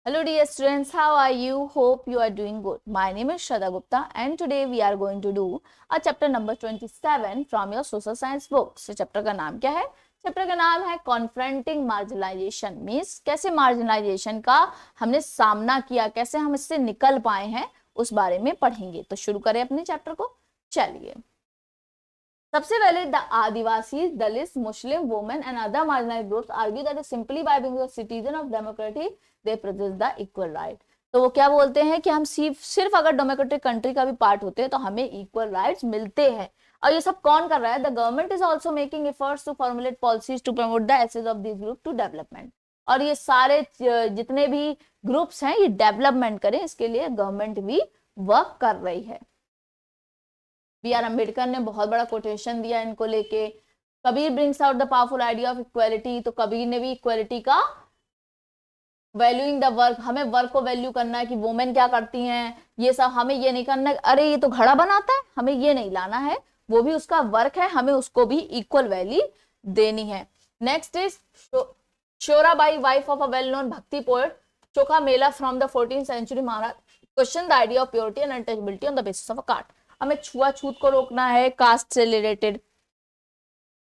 Hello dear students, how are you? Hope you are doing good. My name is Shraddha Gupta and today we are going to do a chapter number 27 from your social science book. So chapter का नाम क्या है? Chapter का नाम है कॉन्फ्रंटिंग marginalisation. Means कैसे marginalisation का हमने सामना किया, कैसे हम इससे निकल पाए हैं, उस बारे में पढ़ेंगे। तो शुरू करें अपने चैप्टर को। चलिए, सबसे पहले the Adivasi, Dalit, Muslim, women and other marginalised groups argue that simply by being a citizen of democratic they possess the equal right. तो वो क्या बोलते हैं कि हम सिर्फ अगर डेमोक्रेटिक कंट्री का भी पार्ट होते हैं तो हमें इक्वल राइट्स मिलते हैं। और ये सब कौन कर रहा है? The government is also making efforts to formulate policies to promote the access of this group to development. और ये सारे जितने भी ग्रुप्स हैं ये डेवलपमेंट करें, इसके लिए गवर्नमेंट भी वर्क कर रही है। बी आर अम्बेडकर ने बहुत बड़ा कोटेशन दिया इनको लेके। Kabir brings out the powerful idea of equality. तो कबीर ने भी इक्वालिटी का वैल्यूइंग द वर्क, हमें वर्क को वैल्यू करना है कि वुमेन क्या करती हैं, ये सब हमें ये नहीं करना है, अरे ये तो घड़ा बनाता है, हमें ये नहीं लाना है, वो भी उसका वर्क है, हमें उसको भी इक्वल वैल्यू देनी है। Next is Shorabai, wife of a well known bhakti poet Chokha Mela from the 14th century Maharaj question the idea of purity and untouchability on the basis of a caste. हमें छुआछूत को रोकना है कास्ट से रिलेटेड।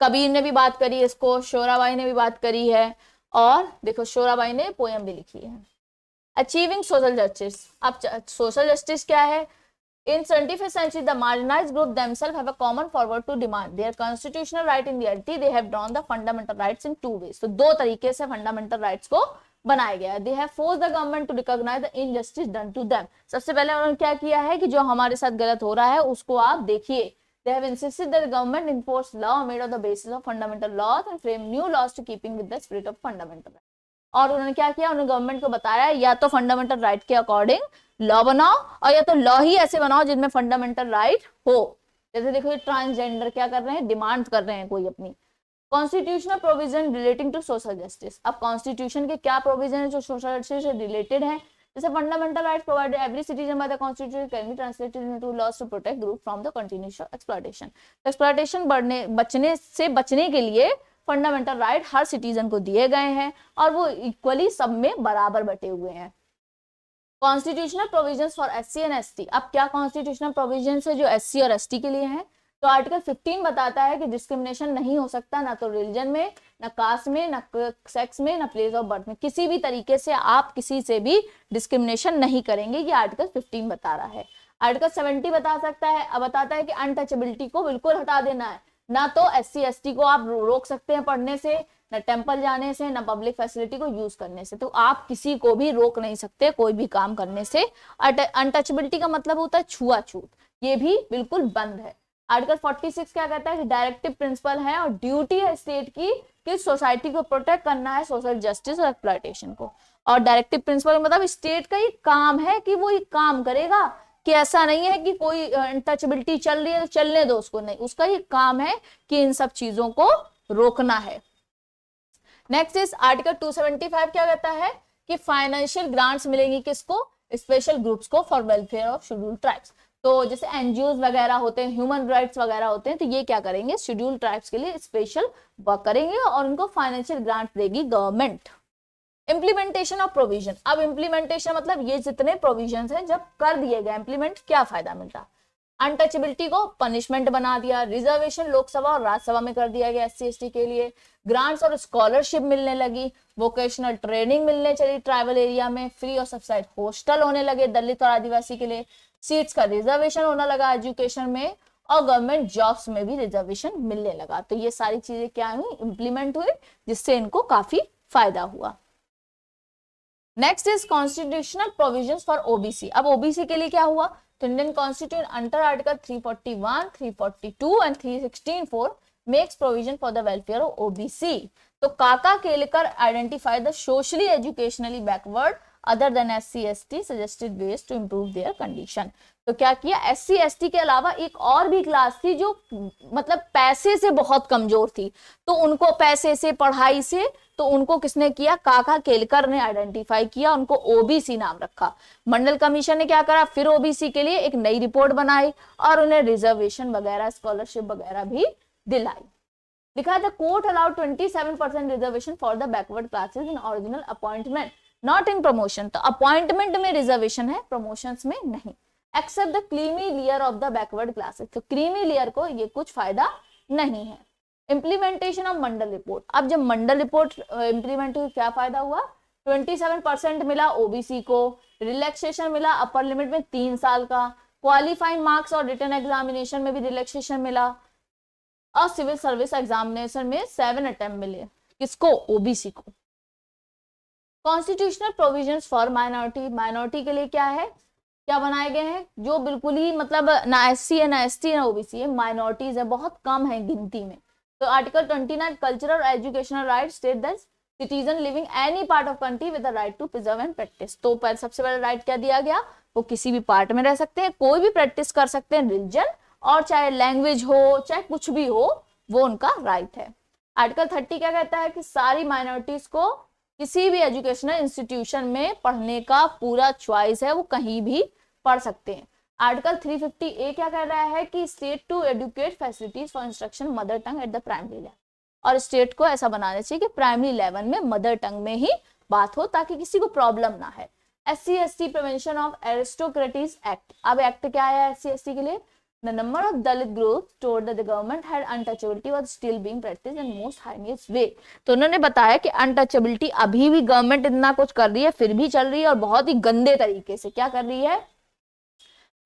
कबीर ने भी बात करी इसको, शोराबाई ने भी बात करी है, और देखो शोराबाई ने पोयम भी लिखी है। Achieving social justice. अब सोशल जस्टिस क्या है? In 21st century, the marginalized group themselves have a common forward to demand their constitutional right. In reality, they have drawn the fundamental rights in two ways. तो दो तरीके से fundamental rights को बनाया गया है। They have forced the government to recognize the injustice done to them. सबसे पहले उन्होंने क्या किया है कि जो हमारे साथ गलत हो रहा है उसको आप देखिए। They have insisted that the government enforce law made on the basis of fundamental laws and frame new laws to keeping with the spirit of fundamental rights. और उन्होंने क्या किया? उन्होंने गवर्नमेंट को बताया या तो फंडामेंटल राइट के अकॉर्डिंग लॉ बनाओ, और या तो लॉ ही ऐसे बनाओ जिनमें फंडामेंटल राइट हो। जैसे देखो ये ट्रांसजेंडर क्या कर रहे हैं? डिमांड कर रहे हैं कोई अपनी। Constitutional provision relating to social justice. अब कॉन्स्टिट्यूशन के क्या प्रोविजन है जो सोशल जस्टिस से रिलेटेड है? जैसे fundamental rights provided every citizen by the constitution can be translated into laws to protect group from the continuous exploitation. Exploitation बचने के लिए फंडामेंटल राइट हर सिटीजन को दिए गए हैं और वो इक्वली सब में बराबर बटे हुए हैं। Constitutional provisions for SC and ST. अब क्या कॉन्स्टिट्यूशनल प्रोविजंस है जो एससी और एसटी के लिए हैं? तो आर्टिकल 15 बताता है कि डिस्क्रिमिनेशन नहीं हो सकता, ना तो रिलीजन में, ना कास्ट में, ना सेक्स में, ना प्लेस ऑफ बर्थ में। किसी भी तरीके से आप किसी से भी डिस्क्रिमिनेशन नहीं करेंगे, ये आर्टिकल 15 बता रहा है। आर्टिकल 70 बताता है कि अनटचेबिलिटी को बिल्कुल हटा देना है। ना तो एससी एसटी को आप रोक सकते हैं पढ़ने से, ना टेम्पल जाने से, ना पब्लिक फैसिलिटी को यूज करने से। तो आप किसी को भी रोक नहीं सकते कोई भी काम करने से। अनटचेबिलिटी का मतलब होता है छुआछूत, ये भी बिल्कुल बंद है। आर्टिकल 46 क्या कहता है कि डायरेक्टिव प्रिंसिपल है और ड्यूटी है स्टेट की कि सोसाइटी को प्रोटेक्ट करना है सोशल जस्टिस और एक्सप्लॉयटेशन को। और डायरेक्टिव प्रिंसिपल मतलब स्टेट का ये काम है कि वो ये काम करेगा, कि ऐसा नहीं है कि कोई अनटचेबिलिटी चल रही है तो चलने दो उसको, नहीं, उसका ये काम है कि इन सब चीजों को रोकना है। नेक्स्ट इज आर्टिकल 275 क्या कहता है कि फाइनेंशियल ग्रांट्स मिलेंगी किसको? स्पेशल ग्रुप्स को for welfare of scheduled tribes. तो जैसे एनजीओज वगैरह होते हैं, ह्यूमन राइट्स वगैरह होते हैं, तो ये क्या करेंगे? शेड्यूल्ड ट्राइब्स के लिए स्पेशल वर्क करेंगे और उनको फाइनेंशियल ग्रांट देगी गवर्नमेंट। Implementation of provision. अब इम्प्लीमेंटेशन मतलब ये जितने प्रोविजन हैं जब कर दिए गए इम्प्लीमेंट, क्या फायदा मिलता? अनटचेबिलिटी को पनिशमेंट बना दिया, रिजर्वेशन लोकसभा और राज्यसभा में कर दिया गया एससी एसटी के लिए, ग्रांट्स और स्कॉलरशिप मिलने लगी, वोकेशनल ट्रेनिंग मिलने चली ट्राइबल एरिया में, फ्री और सब्सिडाइज्ड हॉस्टल होने लगे दलित और आदिवासी के लिए, सीट्स का रिजर्वेशन होने लगा एजुकेशन में, और गवर्नमेंट जॉब्स में भी रिजर्वेशन मिलने लगा। तो ये सारी चीजें क्या हुई? इंप्लीमेंट हुई, जिससे इनको काफी फायदा हुआ। Next is constitutional provisions for OBC. अब ओबीसी के लिए क्या हुआ? तो Indian constitution under article 341, 342 and 316(4) makes provision for the welfare of OBC. तो Kaka Kalelkar identify the socially educationally backward other than SC ST suggested ways to improve their condition. तो क्या किया? एससी एसटी के अलावा एक और भी क्लास थी जो मतलब पैसे से बहुत कमजोर थी, तो उनको पैसे से, पढ़ाई से, तो उनको किसने किया? काका केलकर ने आइडेंटिफाई किया, उनको ओबीसी नाम रखा। मंडल कमीशन ने क्या करा? फिर ओबीसी के लिए एक नई रिपोर्ट बनाई और उन्हें रिजर्वेशन वगैरह, स्कॉलरशिप वगैरह भी दिलाई। लिखा है the court allowed 27% reservation for the backward classes in original appointment not in promotion, तो अपॉइंटमेंट में रिजर्वेशन है, प्रमोशंस में नहीं। Except the creamy layer of the backward classes, तो क्रीमी लेयर को ये कुछ फायदा नहीं है। इम्प्लीमेंटेशन ऑफ मंडल रिपोर्ट, अब जब मंडल रिपोर्ट इम्प्लीमेंट हुई क्या फायदा हुआ, 27% मिला ओबीसी को, रिलैक्सेशन मिला अपर लिमिट में 3 साल का, क्वालिफाइंग मार्क्स और रिटन एग्जामिनेशन में भी रिलैक्सेशन मिला, और सिविल सर्विस एग्जामिनेशन में 7 अटेम्प्ट मिले, किसको, ओबीसी को। Constitutional provisions for minority, minority के लिए क्या है, क्या बनाए गए हैं, जो बिल्कुल ही मतलब ना एससी है ना एसटी है ना ओबीसी है, माइनॉरिटीज है, बहुत कम है गिनती में। तो आर्टिकल 29 कल्चरल और educational right state that citizen living any part of country with the right to preserve and practice, तो सबसे पहले राइट क्या दिया गया, वो किसी भी पार्ट में रह सकते हैं, कोई भी प्रैक्टिस कर सकते हैं रिलीजन, और चाहे लैंग्वेज हो चाहे कुछ भी हो, वो उनका राइट है। आर्टिकल 30 क्या कहता है कि सारी माइनॉरिटीज को किसी भी एजुकेशनल इंस्टीट्यूशन में पढ़ने का पूरा चॉइस है, वो कहीं भी पढ़ सकते हैं। आर्टिकल 350A क्या कह रहा है कि state to educate facilities for instruction mother tongue at the primary level, और स्टेट को ऐसा बनाना चाहिए कि प्राइमरी लेवल में मदर टंग में ही बात हो ताकि किसी को प्रॉब्लम ना है। SC/ST प्रिवेंशन ऑफ एरिस्टोक्रेटिस एक्ट, अब एक्ट क्या है SC/ST के लिए, the number of Dalit groups told that the government had untouchability was still being practiced in most heinous way, तो उन्होंने बताया कि अनटचेबिलिटी अभी भी गवर्नमेंट इतना कुछ कर रही है, फिर भी चल रही है, और बहुत ही गंदे तरीके से क्या कर रही है,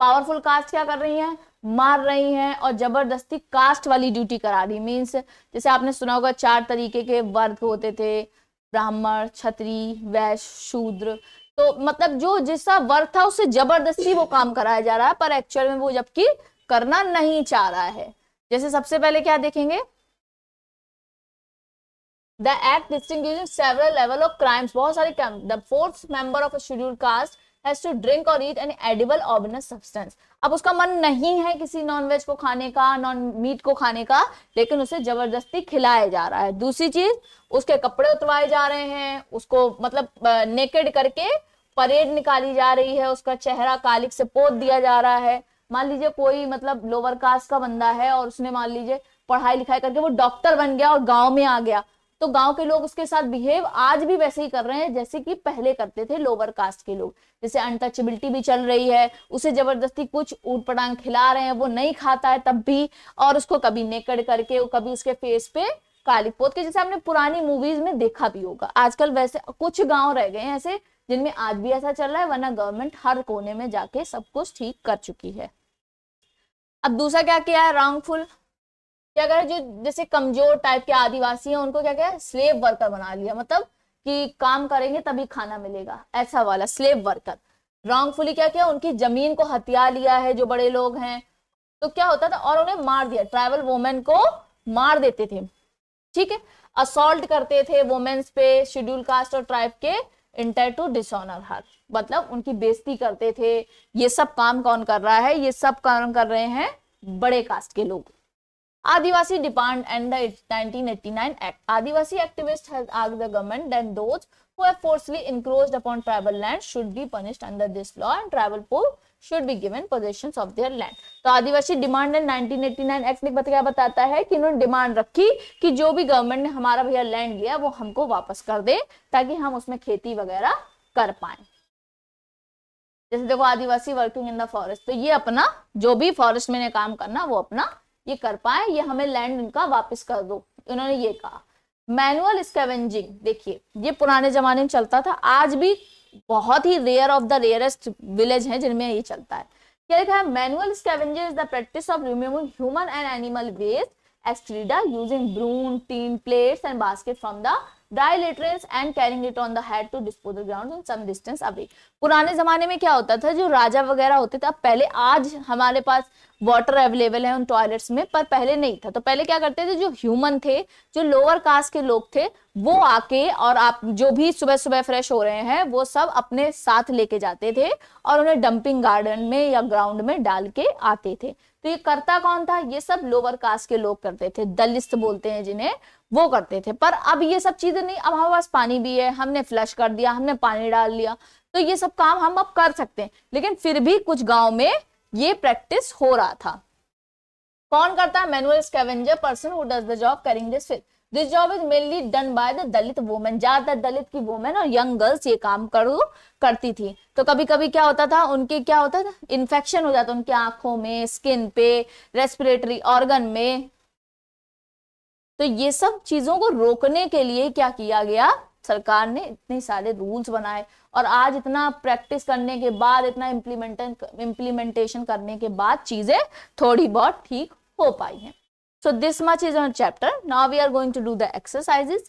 पावरफुल कास्ट क्या कर रही है, मार रही हैं और जबरदस्ती कास्ट वाली ड्यूटी करा रही। मीन्स जैसे आपने सुना होगा 4 तरीके के वर्ग होते थे, ब्राह्मण, क्षत्रिय, वैश्य, शूद्र, तो मतलब जो जिसका वर्ग था उससे जबरदस्ती वो काम कराया जा रहा है, पर एक्चुअल में वो जबकि करना नहीं चाह रहा है। जैसे सबसे पहले क्या देखेंगे, the act distinguishes several level of crimes, बहुत सारे crime. The fourth member of a scheduled caste has to drink और eat an edible organs substance, अब उसका मन नहीं है किसी नॉन वेज को खाने का, नॉन मीट को खाने का, लेकिन उसे जबरदस्ती खिलाया जा रहा है। दूसरी चीज, उसके कपड़े उतरवाए जा रहे हैं, उसको मतलब नेकेड करके परेड निकाली जा रही है, उसका चेहरा कालिक से पोत दिया जा रहा है। मान लीजिए कोई मतलब लोअर कास्ट का बंदा है और उसने मान लीजिए पढ़ाई लिखाई करके वो डॉक्टर बन गया और गांव में आ गया, तो गांव के लोग उसके साथ बिहेव आज भी वैसे ही कर रहे हैं जैसे कि पहले करते थे लोअर कास्ट के लोग। जैसे अनटचेबिलिटी भी चल रही है, उसे जबरदस्ती कुछ ऊट पटांग खिला रहे हैं, वो नहीं खाता है तब भी, और उसको कभी नेकड़ करके, कभी उसके फेस पे कालिक पोत के, जैसे आपने पुरानी मूवीज में देखा भी होगा। आजकल वैसे कुछ गाँव रह गए हैं ऐसे जिनमें आज भी ऐसा चल रहा है, वरना गवर्नमेंट हर कोने में जाके सब कुछ ठीक कर चुकी है। अब दूसरा क्या किया है, रॉन्गफुल क्या करे, जो जैसे कमजोर टाइप के आदिवासी हैं उनको क्या किया, स्लेव वर्कर बना लिया, मतलब कि काम करेंगे तभी खाना मिलेगा, ऐसा वाला स्लेव वर्कर। रॉन्गफुली क्या किया, उनकी जमीन को हथिया लिया है जो बड़े लोग हैं, तो क्या होता था, और उन्हें मार दिया, ट्राइबल वुमेन को मार देते थे, ठीक है, असॉल्ट करते थे वुमेन्स पे, शेड्यूल कास्ट और ट्राइब के, इंटेंट टू डिसऑनर हर, मतलब उनकी बेइज्जती करते थे। ये सब काम कौन कर रहा है, ये सब काम कर रहे हैं बड़े कास्ट के लोग। Adivasi demand and the 1989 act, Adivasi activist has asked the government that those who have forcibly encroached upon tribal land should be punished under this law and tribal poor should be given possessions of their land। तो आदिवासी demand and 1989 act ने क्या बताता है कि उन्होंने demand रखी कि जो भी गवर्नमेंट ने हमारा भैया लैंड लिया वो हमको वापस कर दे ताकि हम उसमें खेती वगैरह कर पाए। जैसे देखो आदिवासी वर्किंग इन द फॉरेस्ट, तो ये अपना जो भी फॉरेस्ट में काम करना वो अपना ये कर पाए, ये हमें लैंड इनका वापस कर दो, इन्होंने ये कहा। मैनुअल स्कैवेंजिंग, देखिए ये पुराने जमाने में चलता था, आज भी बहुत ही rare of the rarest village है जिनमें ये चलता है। क्या लिखा है, manual scavenging is the practice of removing human and animal waste excreta using broom, tin plates and basket from the dry latrines and carrying it on the head to dispose the ground in some distance away। पुराने जमाने में क्या होता था, जो राजा वगैरह होते थे, अब पहले आज हमारे पास वाटर अवेलेबल है उन टॉयलेट्स में, पर पहले नहीं था। तो पहले क्या करते थे, जो ह्यूमन थे, जो लोअर कास्ट के लोग थे, वो आके और आप जो भी सुबह सुबह फ्रेश हो रहे हैं वो सब अपने साथ लेके जाते थे और उन्हें डंपिंग गार्डन में या ग्राउंड में डाल के आते थे। तो ये करता कौन था, ये सब लोअर कास्ट के लोग करते थे, दलित बोलते हैं जिन्हें, वो करते थे। पर अब ये सब चीजें नहीं, अब हमारे पास पानी भी है, हमने फ्लश कर दिया, हमने पानी डाल लिया, तो ये सब काम हम अब कर सकते हैं। लेकिन फिर भी कुछ गांव में ये प्रैक्टिस हो रहा था। कौन करता है, manual scavenger, person who does the job carrying this filth. This job is mainly done by the Dalit women, ज्यादातर दलित की वुमेन और यंग गर्ल्स ये काम करती थी। तो कभी कभी क्या होता था, उनके क्या होता था, इन्फेक्शन हो जाता उनकी आंखों में, स्किन पे, रेस्पिरेटरी ऑर्गन में। तो ये सब चीजों को रोकने के लिए क्या किया गया, सरकार ने इतने सारे रूल्स बनाए, और आज इतना प्रैक्टिस करने के बाद, इतना इम्प्लीमेंटेशन करने के बाद चीजें थोड़ी बहुत ठीक हो पाई हैं। So this much is on chapter. Now we are going to do the exercises.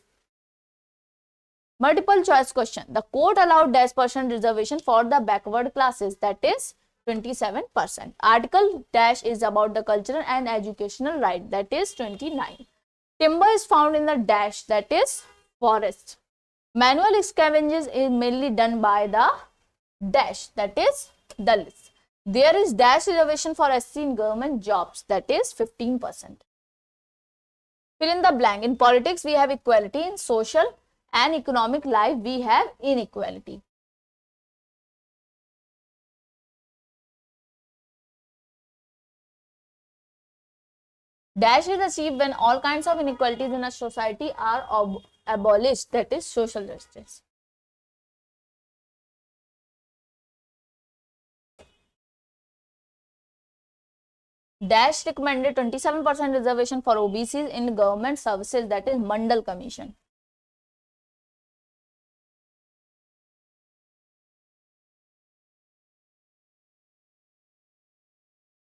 Multiple choice question. The court allowed dash % reservation for the backward classes, that is 27%. Article dash is about the cultural and educational right, that is 29. Timber is found in the dash, that is forest. Manual scavenging is mainly done by the dash, that is Dalits. There is dash reservation for SC in government jobs, that is 15%. Fill in the blank. In politics, we have equality. In social and economic life, we have inequality. Dash is achieved when all kinds of inequalities in a society are abolished, that is social justice. Dash recommended 27% reservation for OBCs in government services, that is Mandal Commission.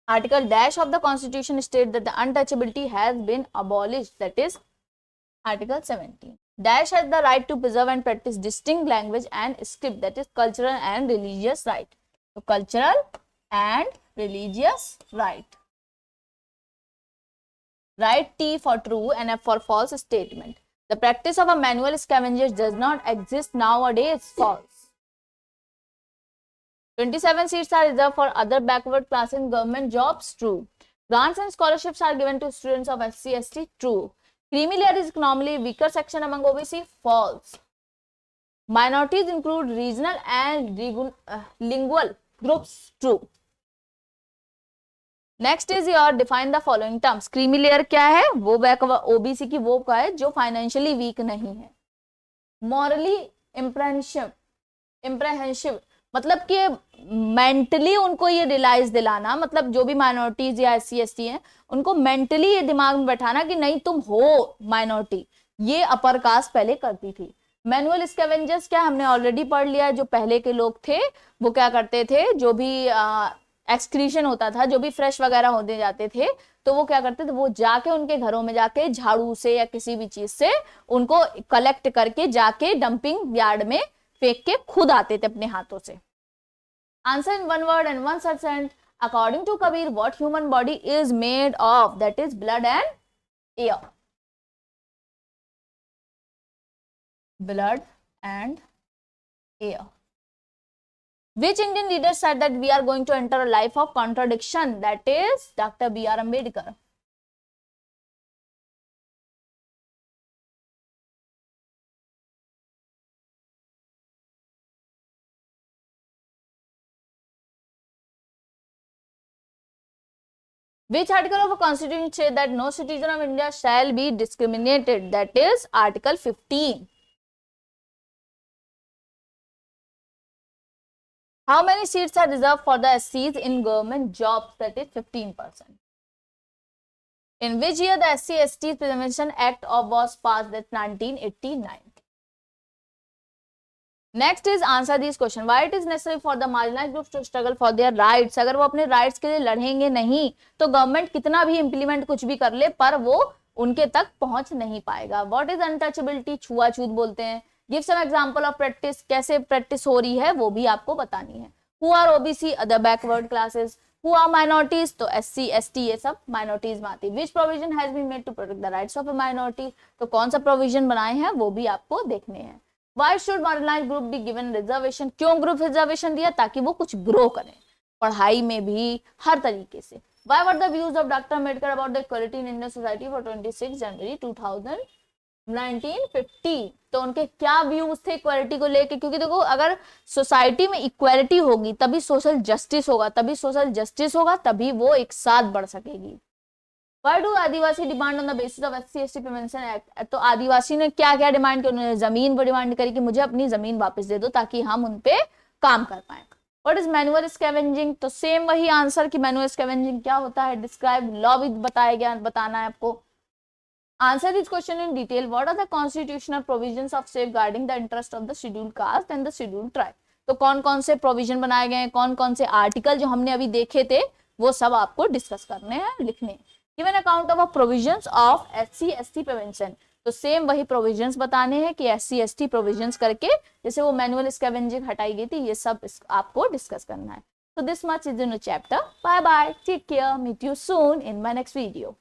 Article dash of the Constitution states that the untouchability has been abolished, that is Article 17. Dash has the right to preserve and practice distinct language and script, that is cultural and religious right. So cultural and religious right. Write T for true and F for false statement. The practice of a manual scavenger does not exist nowadays. False. 27 seats are reserved for other backward class in government jobs. True. Grants and scholarships are given to students of SC, ST. True. Creamy layer is economically weaker section among OBC. False. Minorities include regional and lingual groups. True. Next is your define the following terms. Creamy layer क्या है, वो back OBC की वो का है जो financially week नहीं है. मॉरली इम्प्रहेंसिव मतलब कि मेंटली उनको ये रियलाइज दिलाना, मतलब जो भी माइनॉरिटीज या SC ST हैं उनको मेंटली ये दिमाग में बैठाना कि नहीं तुम हो माइनॉरिटी. ये अपर कास्ट पहले करती थी. मैनुअल स्कैवेंजर्स क्या हमने ऑलरेडी पढ़ लिया है. जो पहले के लोग थे वो क्या करते थे, जो भी एक्सक्रीशन होता था, जो भी फ्रेश वगैरह होते जाते थे तो वो क्या करते थे, वो जाके उनके घरों में जाके झाड़ू से या किसी भी चीज से उनको कलेक्ट करके जाके डंपिंग यार्ड में फेंक के खुद आते थे अपने हाथों से. Answer in one word and one sentence. According to Kabir what human body is made of, that is blood and air. Blood and air. Which Indian leader said that we are going to enter a life of contradiction? That is Dr. B.R. Ambedkar. Which article of a constitution says that no citizen of India shall be discriminated? That is Article 15. How many seats are reserved for the SCs in government jobs? That is 15%. In which year the SC ST Prevention Act was passed? That 1989. Next is answer this question. Why it is necessary for the marginalised groups to struggle for their rights. अगर वो अपने rights के लिए लड़ेंगे नहीं तो government कितना भी इंप्लीमेंट कुछ भी कर ले पर वो उनके तक पहुंच नहीं पाएगा. व्हाट इज अनटचेबिलिटी, छुआछूत बोलते हैं. Give some example of practice, कैसे प्रैक्टिस हो रही है वो भी आपको बतानी है. Who are OBC, other backward classes. Who are minorities, तो SC ST ये सब माइनॉरिटीज में आती है. Which provision has been made to protect the rights of a minority, तो कौन सा प्रोविजन बनाए हैं वो भी आपको देखने हैं. Why should marginalized group be given reservation? क्यों ग्रुप रिजर्वेशन दिया? ताकि वो कुछ ग्रो करें पढ़ाई में भी, हर तरीके से. Why were the views of Dr. Ambedkar about the equality in Indian society for 26 January 1950? तो उनके क्या व्यूज थे इक्वालिटी को लेके? क्योंकि देखो अगर सोसाइटी में इक्वालिटी होगी तभी सोशल जस्टिस होगा, तभी सोशल जस्टिस होगा तभी वो एक साथ बढ़ सकेगी. Why do Adivasi demand on the basis of SC ST prevention act? तो आदिवासी ने क्या क्या डिमांड की? उन्होंने जमीन पर डिमांड करी कि मुझे अपनी जमीन वापस दे दो ताकि हम उन पे काम कर पाए। What is manual scavenging? तो सेम वही आंसर कि मैनुअल स्कैवेंजिंग क्या होता है, डिस्क्राइब लॉ विद बताया गया, बताना है आपको। Answer this question in detail. What are the constitutional provisions of safeguarding the interest of the scheduled caste and the scheduled tribe? तो कौन कौन से प्रोविजन बनाए गए हैं, कौन कौन से आर्टिकल जो हमने अभी देखे थे वो सब आपको डिस्कस करने हैं, लिखने। Given account of provisions of SC ST prevention, तो सेम वही प्रोविजंस बताने हैं कि SC ST प्रोविजंस करके, जैसे वो मैनुअल स्कैवेंजिंग हटाई गई थी, ये सब आपको डिस्कस करना है। So this much is in the chapter. Bye bye. Take care. Meet you soon in my next video.